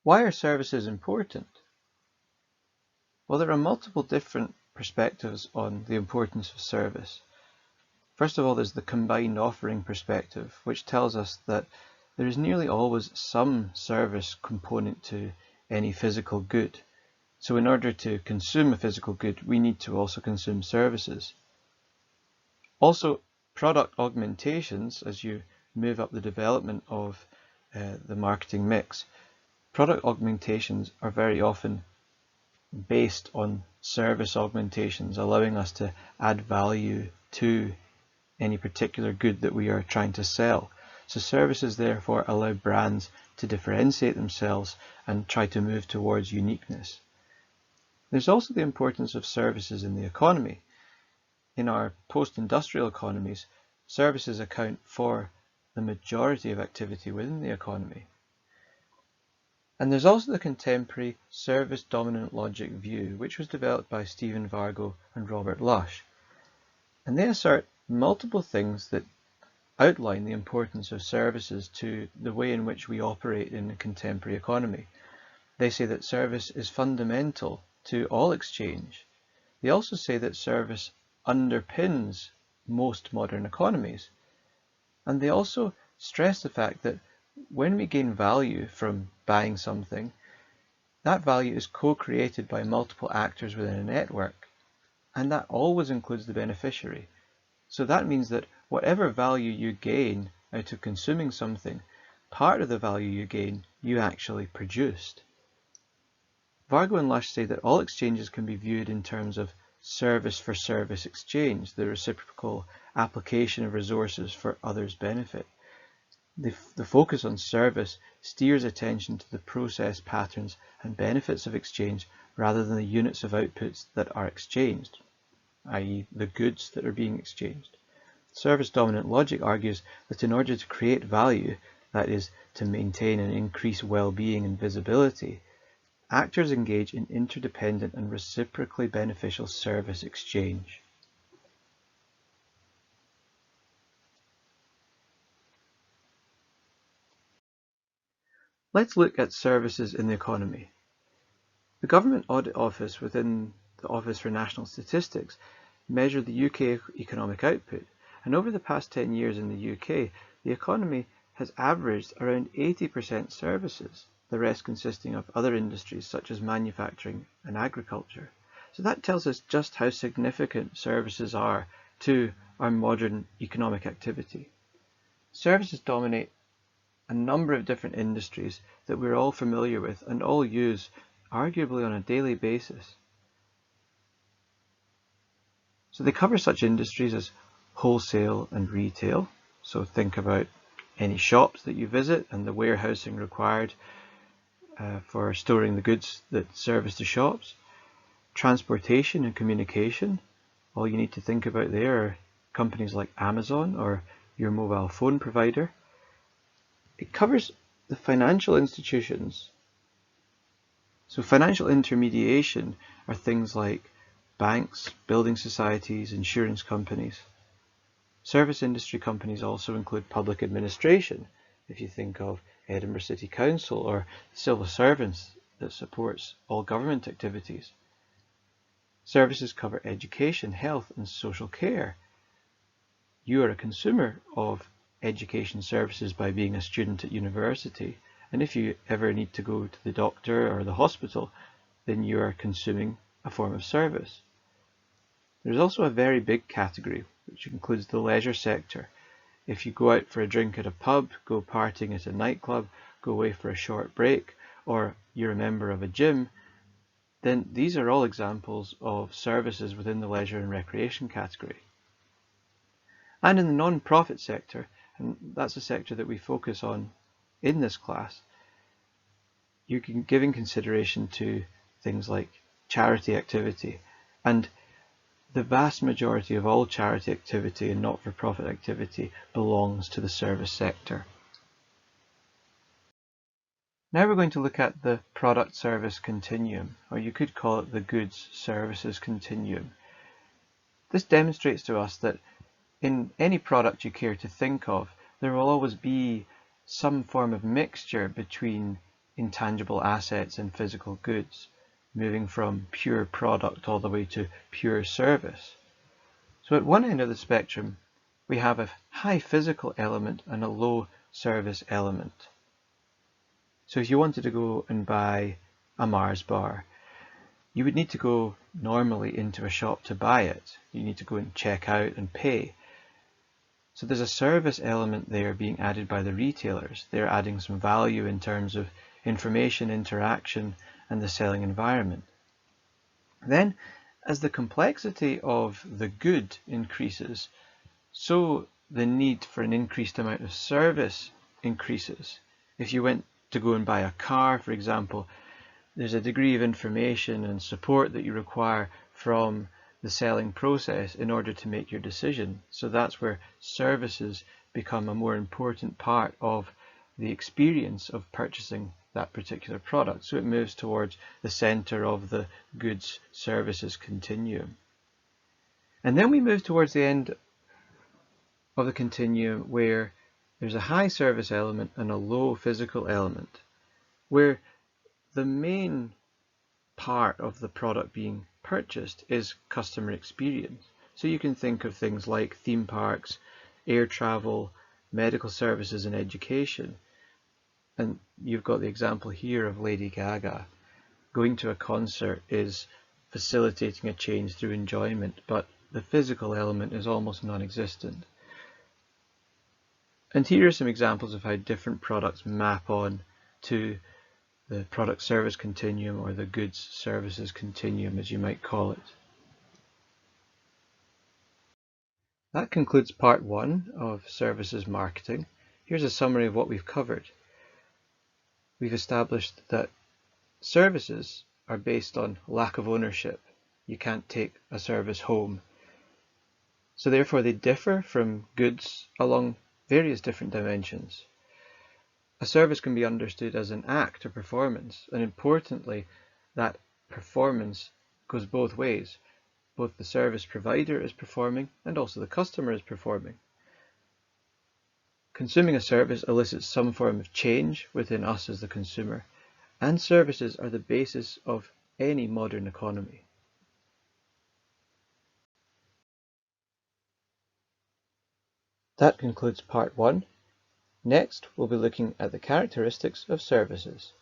Why are services important? Well, there are multiple different perspectives on the importance of service. First of all, there's the combined offering perspective, which tells us that there is nearly always some service component to any physical good. So in order to consume a physical good, we need to also consume services. Also, product augmentations, as you move up the development of the marketing mix, product augmentations are very often based on service augmentations, allowing us to add value to any particular good that we are trying to sell. So services therefore allow brands to differentiate themselves and try to move towards uniqueness. There's also the importance of services in the economy. In our post-industrial economies, services account for the majority of activity within the economy. And there's also the contemporary service-dominant logic view, which was developed by Stephen Vargo and Robert Lush. And they assert multiple things that outline the importance of services to the way in which we operate in a contemporary economy. They say that service is fundamental to all exchange. They also say that service underpins most modern economies. And they also stress the fact that when we gain value from buying something, that value is co-created by multiple actors within a network, and that always includes the beneficiary. So that means that whatever value you gain out of consuming something, part of the value you gain, you actually produced. Vargo and Lush say that all exchanges can be viewed in terms of service for service exchange, the reciprocal application of resources for others' benefit. The focus on service steers attention to the process patterns and benefits of exchange rather than the units of outputs that are exchanged, i.e. the goods that are being exchanged. Service-dominant logic argues that in order to create value, that is, to maintain and increase well-being and visibility, actors engage in interdependent and reciprocally beneficial service exchange. Let's look at services in the economy. The Government Audit Office within the Office for National Statistics measured the UK economic output, and over the past 10 years in the UK, the economy has averaged around 80% services, the rest consisting of other industries such as manufacturing and agriculture. So that tells us just how significant services are to our modern economic activity. Services dominate a number of different industries that we're all familiar with and all use arguably on a daily basis. So they cover such industries as wholesale and retail. So think about any shops that you visit and the warehousing required for storing the goods that service the shops. Transportation and communication. All you need to think about there are companies like Amazon or your mobile phone provider. It covers the financial institutions. So financial intermediation are things like banks, building societies, insurance companies. Service industry companies also include public administration, if you think of Edinburgh City Council or civil servants that supports all government activities. Services cover education, health and social care. You are a consumer of education services by being a student at university, and if you ever need to go to the doctor or the hospital, then you are consuming a form of service. There's also a very big category which includes the leisure sector. If you go out for a drink at a pub, go partying at a nightclub, go away for a short break, or you're a member of a gym, then these are all examples of services within the leisure and recreation category. And in the non-profit sector, and that's a sector that we focus on in this class, you can give consideration to things like charity activity, and the vast majority of all charity activity and not-for-profit activity belongs to the service sector. Now we're going to look at the product-service continuum, or you could call it the goods-services continuum. This demonstrates to us that in any product you care to think of, there will always be some form of mixture between intangible assets and physical goods, moving from pure product all the way to pure service. So at one end of the spectrum, we have a high physical element and a low service element. So if you wanted to go and buy a Mars bar, you would need to go normally into a shop to buy it. You need to go and check out and pay. So there's a service element there being added by the retailers. They're adding some value in terms of information, interaction, and the selling environment. Then, as the complexity of the good increases, so the need for an increased amount of service increases. If you went to go and buy a car, for example, there's a degree of information and support that you require from the selling process in order to make your decision. So that's where services become a more important part of the experience of purchasing that particular product. So it moves towards the center of the goods services continuum. And then we move towards the end of the continuum where there's a high service element and a low physical element, where the main part of the product being purchased is customer experience. So you can think of things like theme parks, air travel, medical services and education. And you've got the example here of Lady Gaga. Going to a concert is facilitating a change through enjoyment, but the physical element is almost non-existent. And here are some examples of how different products map on to the product service continuum, or the goods services continuum, as you might call it. That concludes part one of services marketing. Here's a summary of what we've covered. We've established that services are based on lack of ownership. You can't take a service home. So therefore they differ from goods along various different dimensions. A service can be understood as an act or performance, and importantly, that performance goes both ways. Both the service provider is performing and also the customer is performing. Consuming a service elicits some form of change within us as the consumer, and services are the basis of any modern economy. That concludes part one. Next, we'll be looking at the characteristics of services.